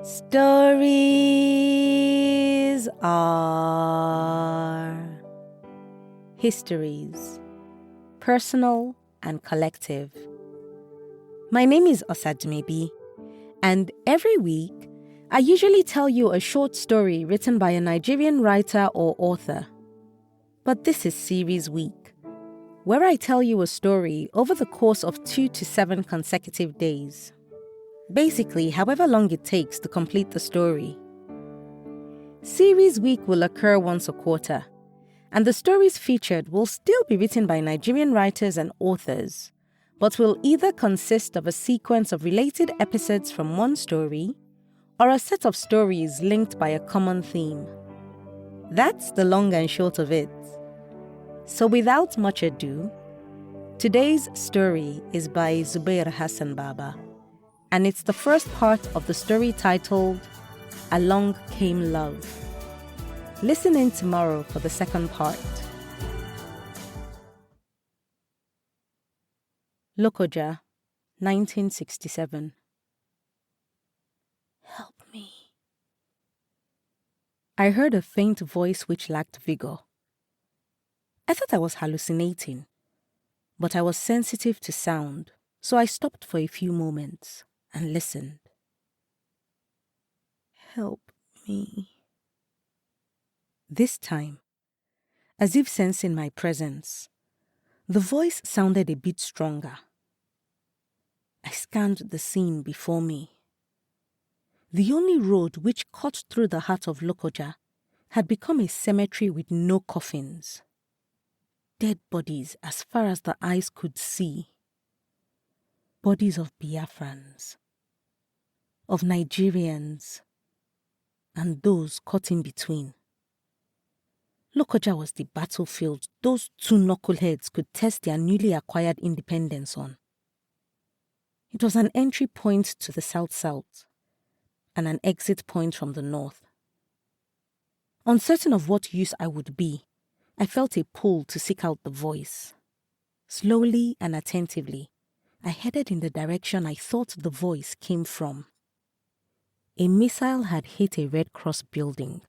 Stories are histories, personal and collective. My name is Osadmebi, and every week I usually tell you a short story written by a Nigerian writer or author. But this is Series Week, where I tell you a story over the course of 2 to 7 consecutive days. Basically, however long it takes to complete the story. Series Week will occur once a quarter, and the stories featured will still be written by Nigerian writers and authors, but will either consist of a sequence of related episodes from one story or a set of stories linked by a common theme. That's the long and short of it. So without much ado, today's story is by Zubair Hassan Baba, and it's the first part of the story titled Along Came Love. Listen in tomorrow for the second part. Lokoja, 1967. Help me. I heard a faint voice which lacked vigor. I thought I was hallucinating, but I was sensitive to sound, so I stopped for a few moments and listened. Help me. This time, as if sensing my presence, the voice sounded a bit stronger. I scanned the scene before me. The only road which cut through the heart of Lokoja had become a cemetery with no coffins. Dead bodies as far as the eyes could see. Bodies of Biafrans, of Nigerians, and those caught in between. Lokoja was the battlefield those two knuckleheads could test their newly acquired independence on. It was an entry point to the south-south and an exit point from the north. Uncertain of what use I would be, I felt a pull to seek out the voice. Slowly and attentively, I headed in the direction I thought the voice came from. A missile had hit a Red Cross building,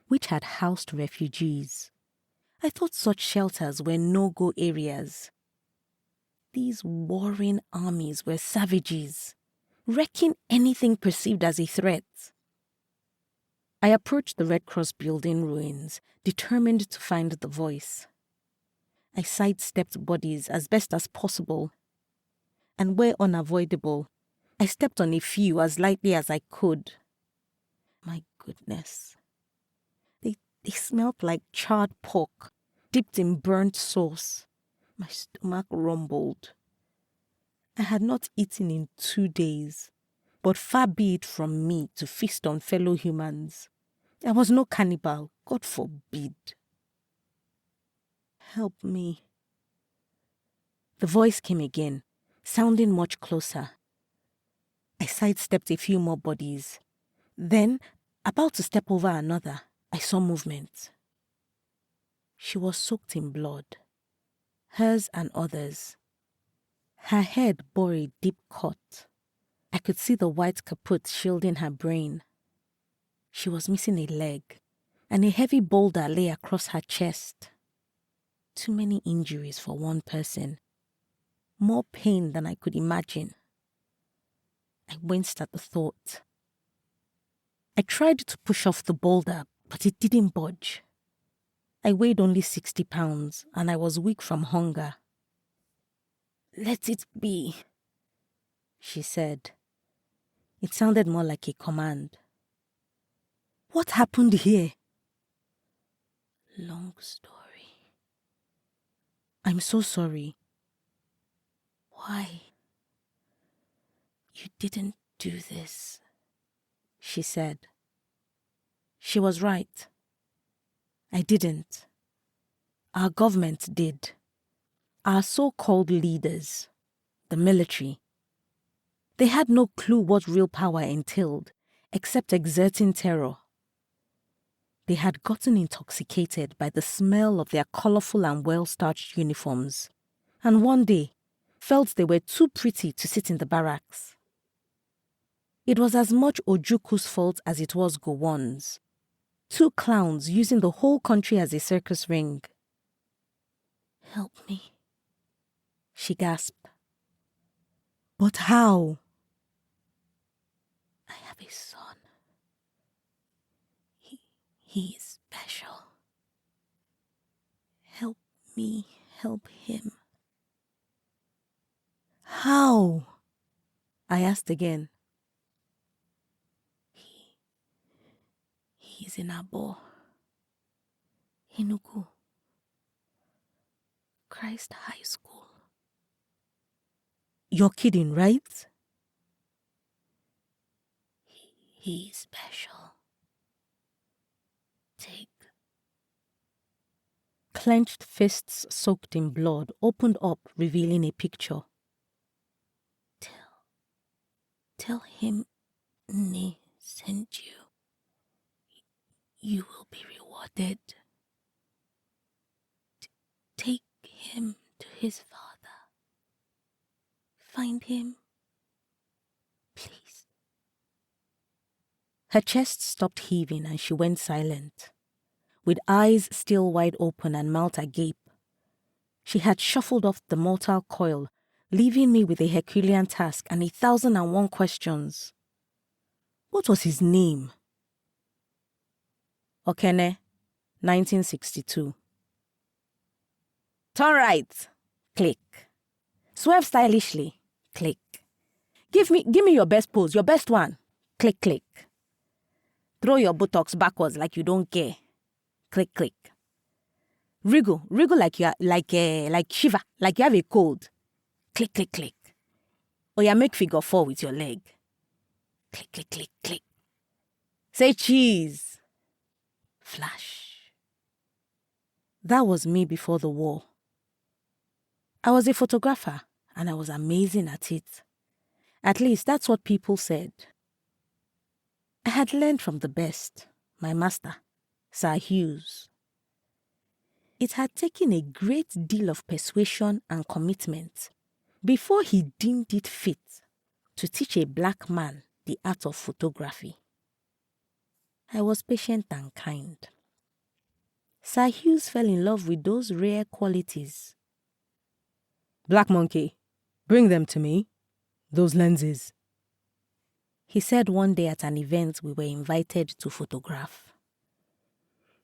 which had housed refugees. I thought such shelters were no-go areas. These warring armies were savages, wrecking anything perceived as a threat. I approached the Red Cross building ruins, determined to find the voice. I sidestepped bodies as best as possible, and where unavoidable, I stepped on a few as lightly as I could. My goodness. They smelled like charred pork, dipped in burnt sauce. My stomach rumbled. I had not eaten in 2 days, but far be it from me to feast on fellow humans. I was no cannibal, God forbid. Help me. The voice came again, sounding much closer. I sidestepped a few more bodies. Then, about to step over another, I saw movement. She was soaked in blood, hers and others. Her head bore a deep cut. I could see the white kaput shielding her brain. She was missing a leg, and a heavy boulder lay across her chest. Too many injuries for one person. More pain than I could imagine. I winced at the thought. I tried to push off the boulder, but it didn't budge. I weighed only 60 pounds, and I was weak from hunger. Let it be, she said. It sounded more like a command. What happened here? Long story. I'm so sorry. Why? You didn't do this, she said. She was right. I didn't. Our government did. Our so-called leaders, the military. They had no clue what real power entailed, except exerting terror. They had gotten intoxicated by the smell of their colorful and well-starched uniforms, and one day felt they were too pretty to sit in the barracks. It was as much Ojuku's fault as it was Gowon's. 2 clowns using the whole country as a circus ring. "Help me," she gasped. "But how?" "I have a son. He is special. Help me help him." "How?" I asked again. He's in Abo, Enugu, Christ High School." "You're kidding, right?" He is special. Take." Clenched fists soaked in blood opened up, revealing a picture. Tell him Nne sent you. You will be rewarded. Take him to his father. Find him, please." Her chest stopped heaving and she went silent, with eyes still wide open and mouth agape. She had shuffled off the mortal coil, leaving me with a Herculean task and 1,001 questions. What was his name? Okene, 1962. "Turn right." Click. "Swerve stylishly." Click. Give me your best pose, your best one." Click, click. "Throw your buttocks backwards like you don't care." Click, click. Wriggle like you are like shiver, like you have a cold." Click, click, click. "Oh yeah, make figure 4 with your leg." Click, click, click, click. "Say cheese." Flash. That was me before the war. I was a photographer and I was amazing at it. At least that's what people said. I had learned from the best, my master, Sir Hughes. It had taken a great deal of persuasion and commitment before he deemed it fit to teach a black man the art of photography. I was patient and kind. Sir Hughes fell in love with those rare qualities. "Black monkey, bring them to me, those lenses," he said one day at an event we were invited to photograph.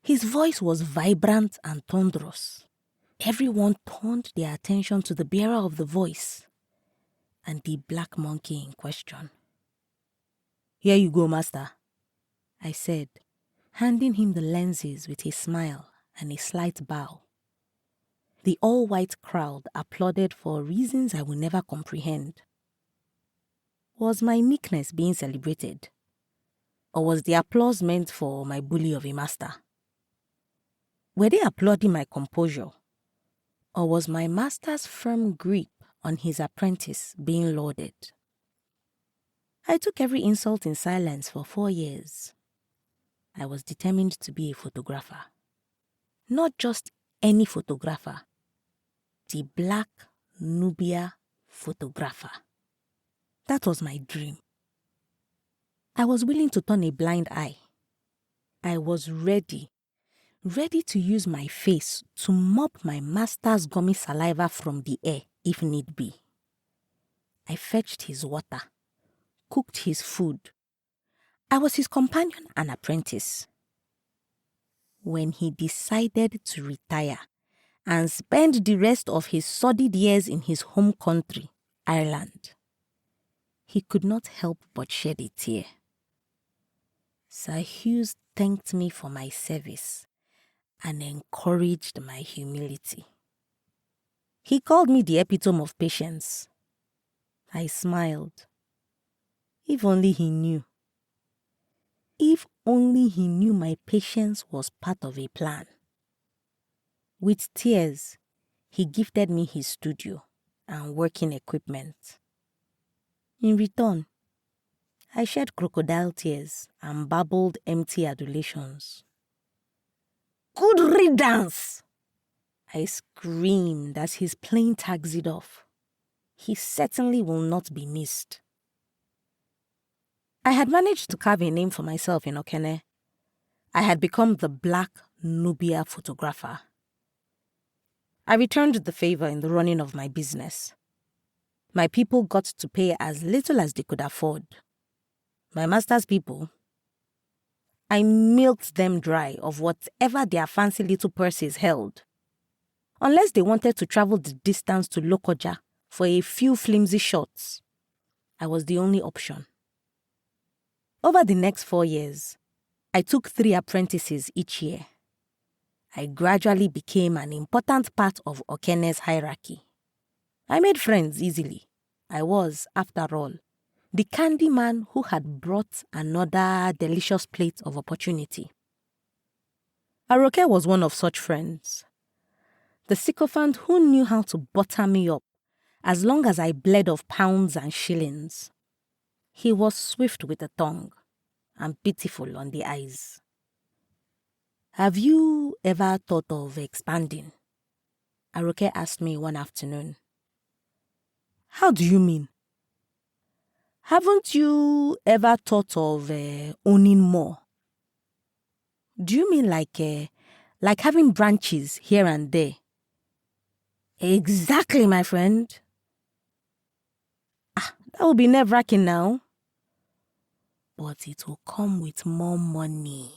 His voice was vibrant and thunderous. Everyone turned their attention to the bearer of the voice and the black monkey in question. "Here you go, master," I said, handing him the lenses with a smile and a slight bow. The all-white crowd applauded for reasons I will never comprehend. Was my meekness being celebrated? Or was the applause meant for my bully of a master? Were they applauding my composure? Or was my master's firm grip on his apprentice being lauded? I took every insult in silence for 4 years. I was determined to be a photographer. Not just any photographer, the Black Nubia photographer. That was my dream. I was willing to turn a blind eye. I was ready to use my face to mop my master's gummy saliva from the air if need be. I fetched his water, cooked his food. I was his companion and apprentice. When he decided to retire and spend the rest of his sordid years in his home country, Ireland, he could not help but shed a tear. Sir Hughes thanked me for my service and encouraged my humility. He called me the epitome of patience. I smiled. If only he knew. If only he knew my patience was part of a plan. With tears, he gifted me his studio and working equipment. In return, I shed crocodile tears and babbled empty adulations. "Good riddance!" I screamed as his plane taxied off. He certainly will not be missed. I had managed to carve a name for myself in Okene. I had become the Black Nubia photographer. I returned the favor in the running of my business. My people got to pay as little as they could afford. My master's people, I milked them dry of whatever their fancy little purses held. Unless they wanted to travel the distance to Lokoja for a few flimsy shots, I was the only option. Over the next 4 years, I took 3 apprentices each year. I gradually became an important part of Okene's hierarchy. I made friends easily. I was, after all, the candy man who had brought another delicious plate of opportunity. Aroke was one of such friends. The sycophant who knew how to butter me up as long as I bled of pounds and shillings. He was swift with the tongue and pitiful on the eyes. Have you ever thought of expanding? Aroke asked me one afternoon. How do you mean? Haven't you ever thought of owning more? Do you mean like having branches here and there? Exactly, my friend. That will be nerve-wracking now. But it will come with more money.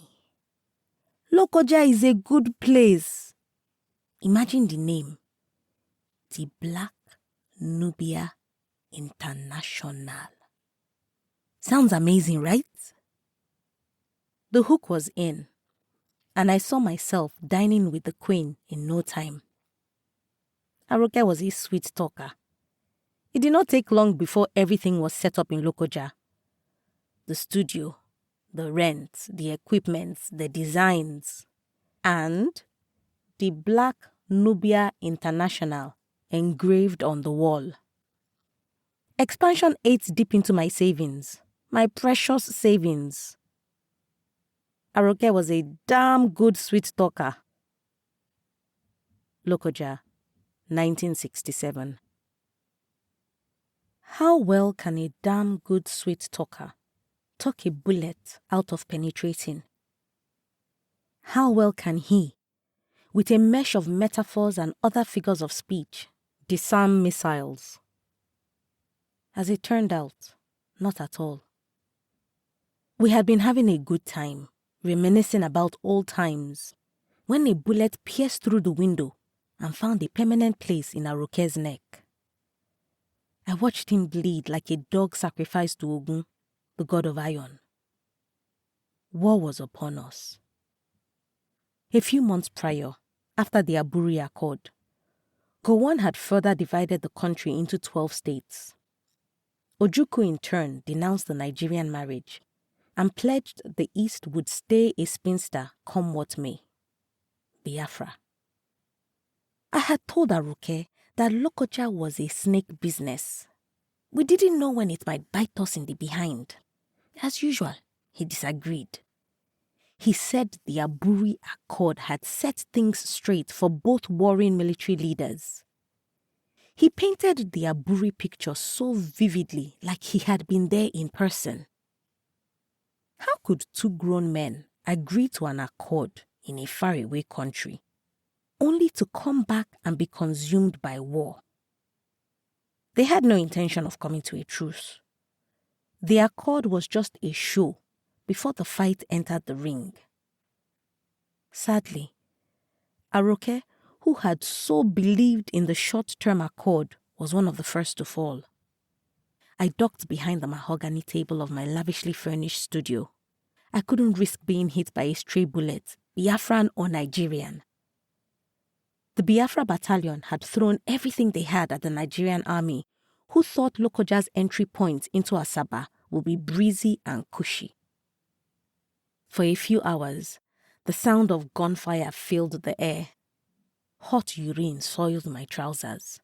Lokoja is a good place. Imagine the name. The Black Nubia International. Sounds amazing, right? The hook was in, and I saw myself dining with the queen in no time. Aroke was a sweet talker. It did not take long before everything was set up in Lokoja. The studio, the rent, the equipment, the designs, and the Black Nubia International engraved on the wall. Expansion ate deep into my savings, my precious savings. Aroke was a damn good sweet talker. Lokoja, 1967. How well can a damn good sweet talker talk a bullet out of penetrating? How well can he, with a mesh of metaphors and other figures of speech, disarm missiles? As it turned out, not at all. We had been having a good time, reminiscing about old times, when a bullet pierced through the window and found a permanent place in Aroke's neck. I watched him bleed like a dog sacrificed to Ogun, the god of iron. War was upon us. A few months prior, after the Aburi Accord, Gowon had further divided the country into 12 states. Ojukwu in turn denounced the Nigerian marriage and pledged the East would stay a spinster come what may. Biafra. I had told Aroke that Lokoja was a snake business. We didn't know when it might bite us in the behind. As usual, he disagreed. He said the Aburi Accord had set things straight for both warring military leaders. He painted the Aburi picture so vividly, like he had been there in person. How could 2 grown men agree to an accord in a faraway country, only to come back and be consumed by war? They had no intention of coming to a truce. The accord was just a show before the fight entered the ring. Sadly, Aroke, who had so believed in the short-term accord, was one of the first to fall. I ducked behind the mahogany table of my lavishly furnished studio. I couldn't risk being hit by a stray bullet, Biafran or Nigerian. The Biafra battalion had thrown everything they had at the Nigerian army, who thought Lokoja's entry point into Asaba would be breezy and cushy. For a few hours, the sound of gunfire filled the air. Hot urine soiled my trousers.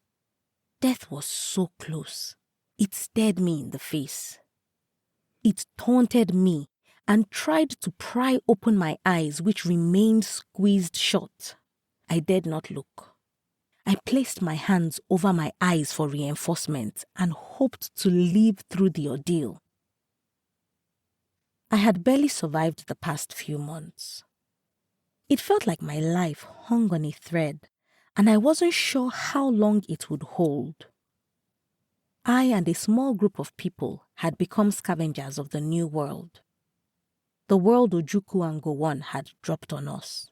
Death was so close. It stared me in the face. It taunted me and tried to pry open my eyes, which remained squeezed shut. I dared not look. I placed my hands over my eyes for reinforcement and hoped to live through the ordeal. I had barely survived the past few months. It felt like my life hung on a thread, and I wasn't sure how long it would hold. I and a small group of people had become scavengers of the new world. The world Ojukwu and Gowon had dropped on us.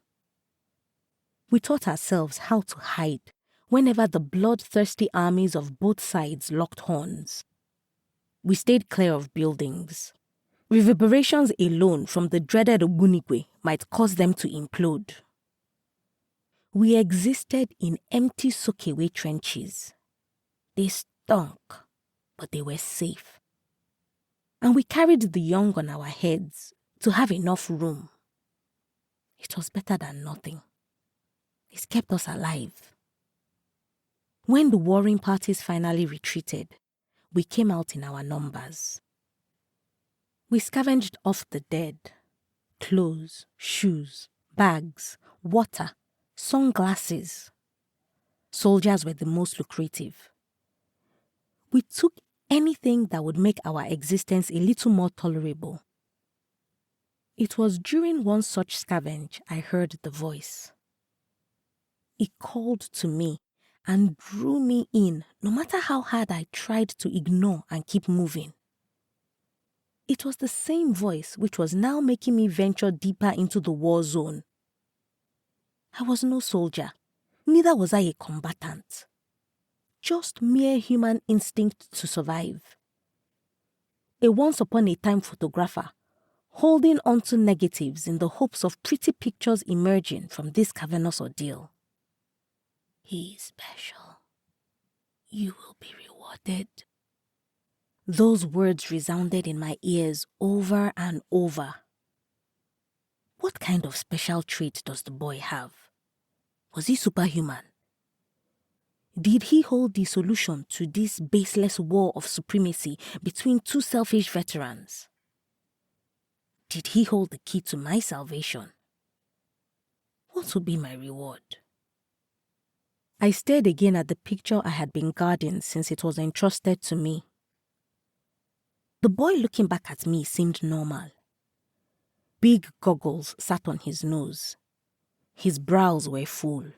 We taught ourselves how to hide whenever the bloodthirsty armies of both sides locked horns. We stayed clear of buildings. Reverberations alone from the dreaded Ogbunigwe might cause them to implode. We existed in empty soakaway trenches. They stunk, but they were safe. And we carried the young on our heads to have enough room. It was better than nothing. It kept us alive. When the warring parties finally retreated, we came out in our numbers. We scavenged off the dead, clothes, shoes, bags, water, sunglasses. Soldiers were the most lucrative. We took anything that would make our existence a little more tolerable. It was during one such scavenge I heard the voice. It called to me and drew me in, no matter how hard I tried to ignore and keep moving. It was the same voice which was now making me venture deeper into the war zone. I was no soldier, neither was I a combatant. Just mere human instinct to survive. A once-upon-a-time photographer, holding onto negatives in the hopes of pretty pictures emerging from this cavernous ordeal. He is special. You will be rewarded. Those words resounded in my ears over and over. What kind of special trait does the boy have? Was he superhuman? Did he hold the solution to this baseless war of supremacy between two selfish veterans? Did he hold the key to my salvation? What would be my reward? I stared again at the picture I had been guarding since it was entrusted to me. The boy looking back at me seemed normal. Big goggles sat on his nose. His brows were full.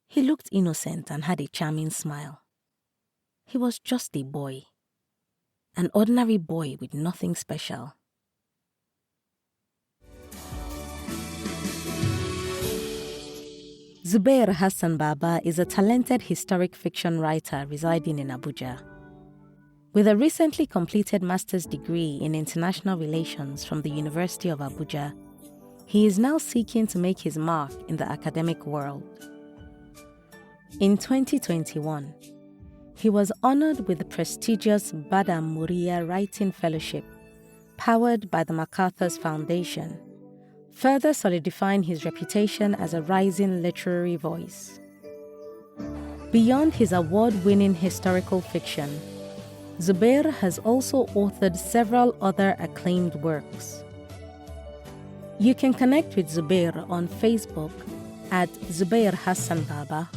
He looked innocent and had a charming smile. He was just a boy. An ordinary boy with nothing special. Zubair Hassan Baba is a talented historic fiction writer residing in Abuja. With a recently completed master's degree in international relations from the University of Abuja, he is now seeking to make his mark in the academic world. In 2021, he was honored with the prestigious Badam Muriya Writing Fellowship, powered by the MacArthur's Foundation, further solidifying his reputation as a rising literary voice. Beyond his award-winning historical fiction, Zubair has also authored several other acclaimed works. You can connect with Zubair on Facebook at Zubair Hassan Baba,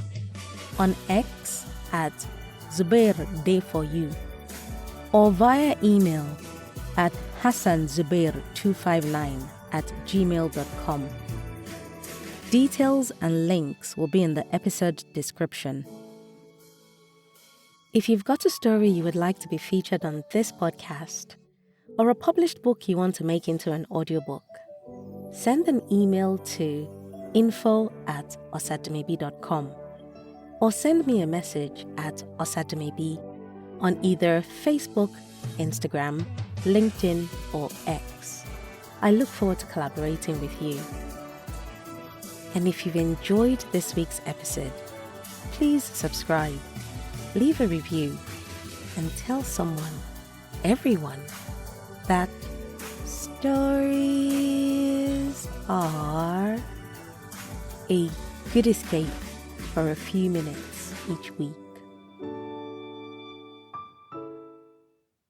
on X at Zubair Day for You, or via email at hassanzubair259@gmail.com. Details and links will be in the episode description. If you've got a story you would like to be featured on this podcast, or a published book you want to make into an audiobook, send an email to info@osadumebi.com, or send me a message at osadumebi on either Facebook, Instagram, LinkedIn, or X. I look forward to collaborating with you. And if you've enjoyed this week's episode, please subscribe, leave a review, and tell someone, everyone, that stories are a good escape for a few minutes each week.